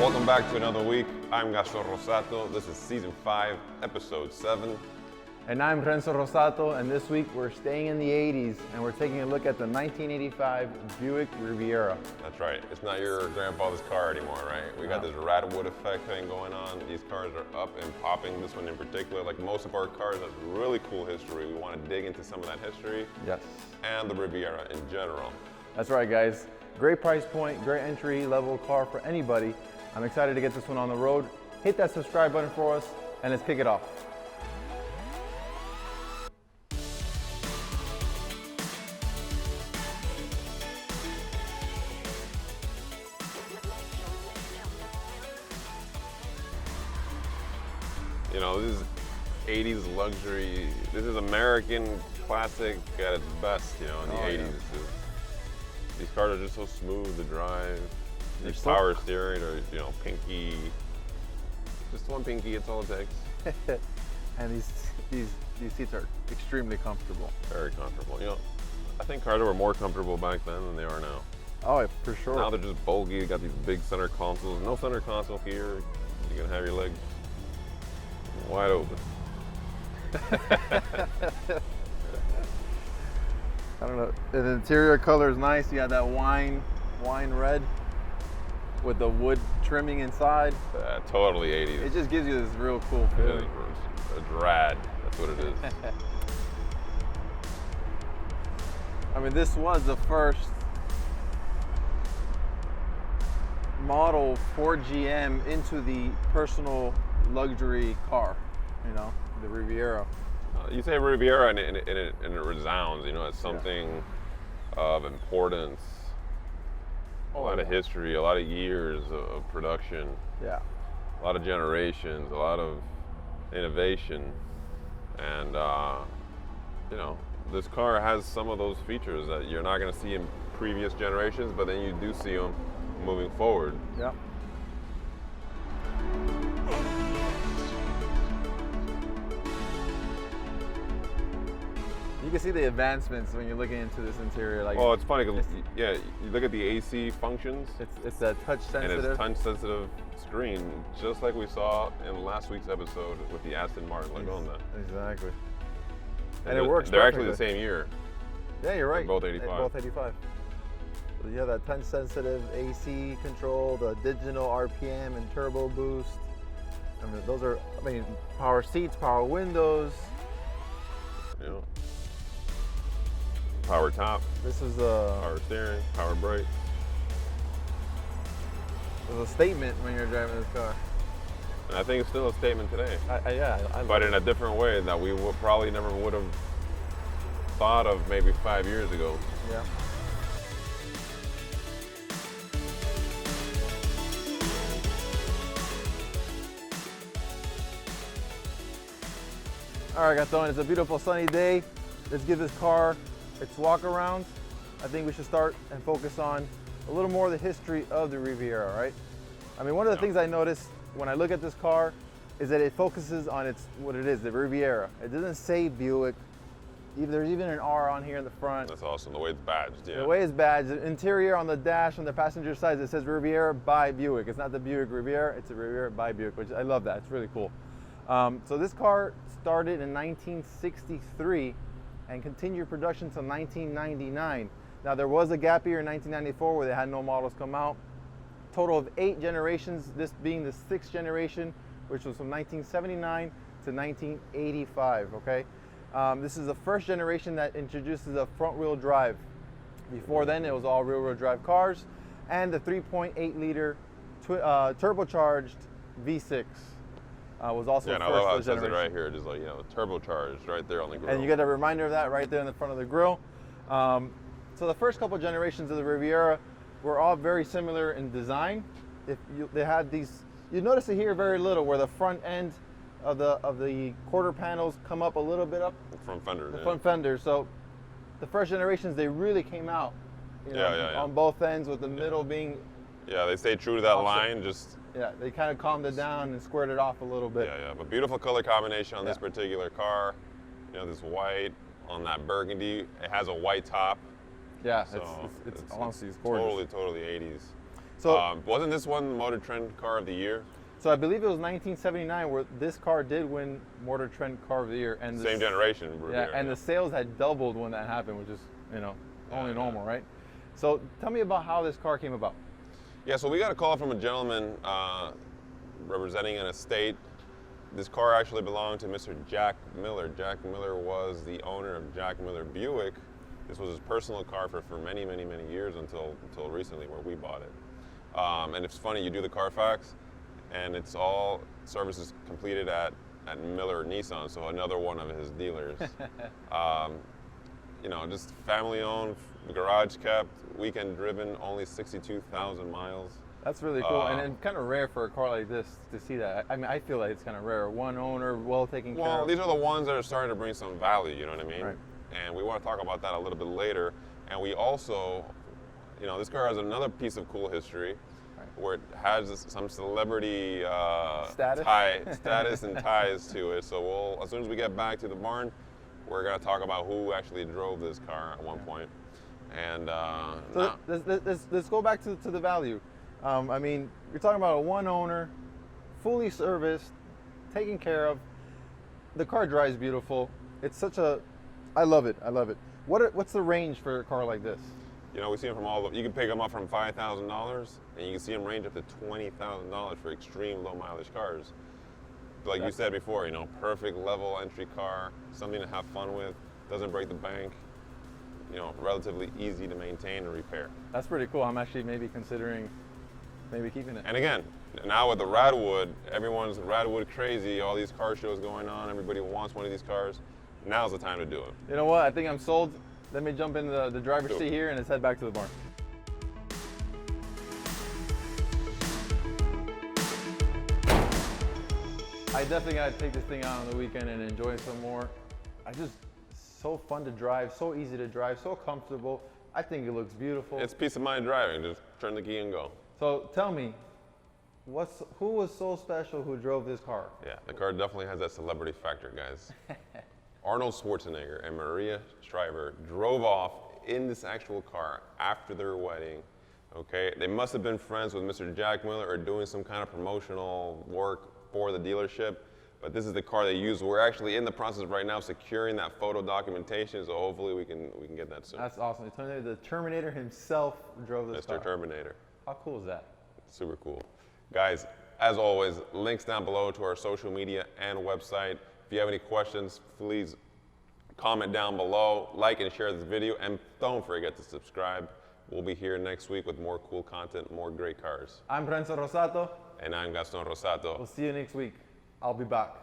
Welcome back to another week. I'm Gaston Rossato. This is season 5, episode 7. And I'm Renzo Rossato, and this week we're staying in the 80s and we're taking a look at the 1985 Buick Riviera. That's right. It's not your grandfather's car anymore, right? We got this Radwood effect thing going on. These cars are up and popping. This one in particular, like most of our cars, has really cool history. We want to dig into some of that history. Yes. And the Riviera in general. That's right, guys. Great price point, great entry level car for anybody. I'm excited to get this one on the road. Hit that subscribe button for us, and let's kick it off. You know, this is 80s luxury. This is American classic at its best, you know, in the 80s. Yeah. These cars are just so smooth to drive. These power steering or, you know, pinky. Just one pinky, it's all it takes. And these seats are extremely comfortable. Very comfortable. You know, I think cars were more comfortable back then than they are now. Oh, for sure. Now they're just bulky. You got these big center consoles. No center console here. You can have your legs wide open. I don't know. The interior color is nice. You got that wine red with the wood trimming inside. Totally 80s. It just gives you this real cool feeling. It's rad. That's what it is. I mean, this was the first model for GM into the personal luxury car, you know, the Riviera. You say Riviera and it resounds, you know, it's something of importance, a lot of history, a lot of years of production, a lot of generations, a lot of innovation, and you know, this car has some of those features that you're not going to see in previous generations, but then you do see them moving forward. Yeah. You can see the advancements when you're looking into this interior. Like, oh, it's funny because yeah, you look at the AC functions. It's a touch sensitive. And it's touch sensitive screen, just like we saw in last week's episode with the Aston Martin Lagonda. Exactly. And it works. They're actually the same year. Yeah, you're right. They're both 85. They're both 85. So you have that touch sensitive AC control, the digital RPM and turbo boost. I mean, those are, power seats, power windows. You know. Power top. This is power steering, power brakes. It's a statement when you're driving this car. And I think it's still a statement today. But in a different way that we probably never would have thought of maybe 5 years ago. Yeah. All right, Gaston, it's a beautiful sunny day. Let's give this car its walk around. I think we should start and focus on a little more of the history of the Riviera, right? I mean, one of the things I noticed when I look at this car is that it focuses on what it is, the Riviera. It doesn't say Buick. There's even an R on here in the front. That's awesome, the way it's badged, yeah. The way it's badged. The interior on the dash, on the passenger side, it says Riviera by Buick. It's not the Buick Riviera, it's a Riviera by Buick, which I love that, it's really cool. So this car started in 1963 and continued production until 1999. Now there was a gap year in 1994 where they had no models come out. Total of 8 generations, this being the 6th generation, which was from 1979 to 1985, okay? This is the first generation that introduces a front wheel drive. Before then, it was all rear wheel drive cars, and the 3.8 liter turbocharged V6 was also the first generation. I love how it says it right here, just like, you know, turbocharged right there on the grill. And you get a reminder of that right there in the front of the grill. So the first couple generations of the Riviera were all very similar in design. They had these, you notice it here very little, where the front end of the quarter panels come up a little bit up. Front fender. The front fender. So the first generations, they really came out, on both ends, with the middle being. Yeah, they stayed true to that line. Yeah, they kind of calmed it down and squared it off a little bit. Yeah, but beautiful color combination on this particular car. You know, this white on that burgundy. It has a white top. Yeah, so it's honestly, it's gorgeous. Totally 80s. So wasn't this one Motor Trend Car of the Year? So I believe it was 1979 where this car did win Motor Trend Car of the Year, and Same generation. Yeah, and the sales had doubled when that happened, which is only normal, right? So tell me about how this car came about. Yeah, so we got a call from a gentleman representing an estate. This car actually belonged to Mr. Jack Miller. Jack Miller was the owner of Jack Miller Buick. This was his personal car for many, many, many years until recently, where we bought it. And it's funny, you do the Carfax, and it's all services completed at Miller Nissan, so another one of his dealers. Just family owned, garage kept, weekend driven, only 62,000 miles. That's really cool, and kind of rare for a car like this to see that. I mean, I feel like it's kind of rare. One owner, well taken care of. Well, these are the ones that are starting to bring some value, you know what I mean? Right. And we want to talk about that a little bit later. And we also, this car has another piece of cool history, where it has some celebrity status and ties to it. So as soon as we get back to the barn, we're going to talk about who actually drove this car at one point. And let's go back to the value. I mean, you're talking about a one owner, fully serviced, taken care of. The car drives beautiful. It's I love it. I love it. What's the range for a car like this? We see them from you can pick them up from $5,000, and you can see them range up to $20,000 for extreme low mileage cars. Like you said before, perfect level entry car, something to have fun with, doesn't break the bank, relatively easy to maintain and repair. That's pretty cool. I'm actually maybe considering keeping it. And again, now with the Radwood, everyone's Radwood crazy, all these car shows going on, everybody wants one of these cars. Now's the time to do it. You know what? I think I'm sold. Let me jump in the driver's seat here and let's head back to the barn. I definitely got to take this thing out on the weekend and enjoy it some more. So fun to drive, so easy to drive, so comfortable. I think it looks beautiful. It's peace of mind driving. Just turn the key and go. So tell me, who was so special who drove this car? Yeah, the car definitely has that celebrity factor, guys. Arnold Schwarzenegger and Maria Shriver drove off in this actual car after their wedding. Okay, they must have been friends with Mr. Jack Miller or doing some kind of promotional work for the dealership. But this is the car they used. We're actually in the process right now of securing that photo documentation, so hopefully we can get that soon. That's awesome. The Terminator himself drove this car. Mr. Terminator. How cool is that? Super cool. Guys, as always, links down below to our social media and website. If you have any questions, please comment down below, like and share this video, and don't forget to subscribe. We'll be here next week with more cool content, more great cars. I'm Renzo Rossato. And I'm Gaston Rossato. We'll see you next week. I'll be back.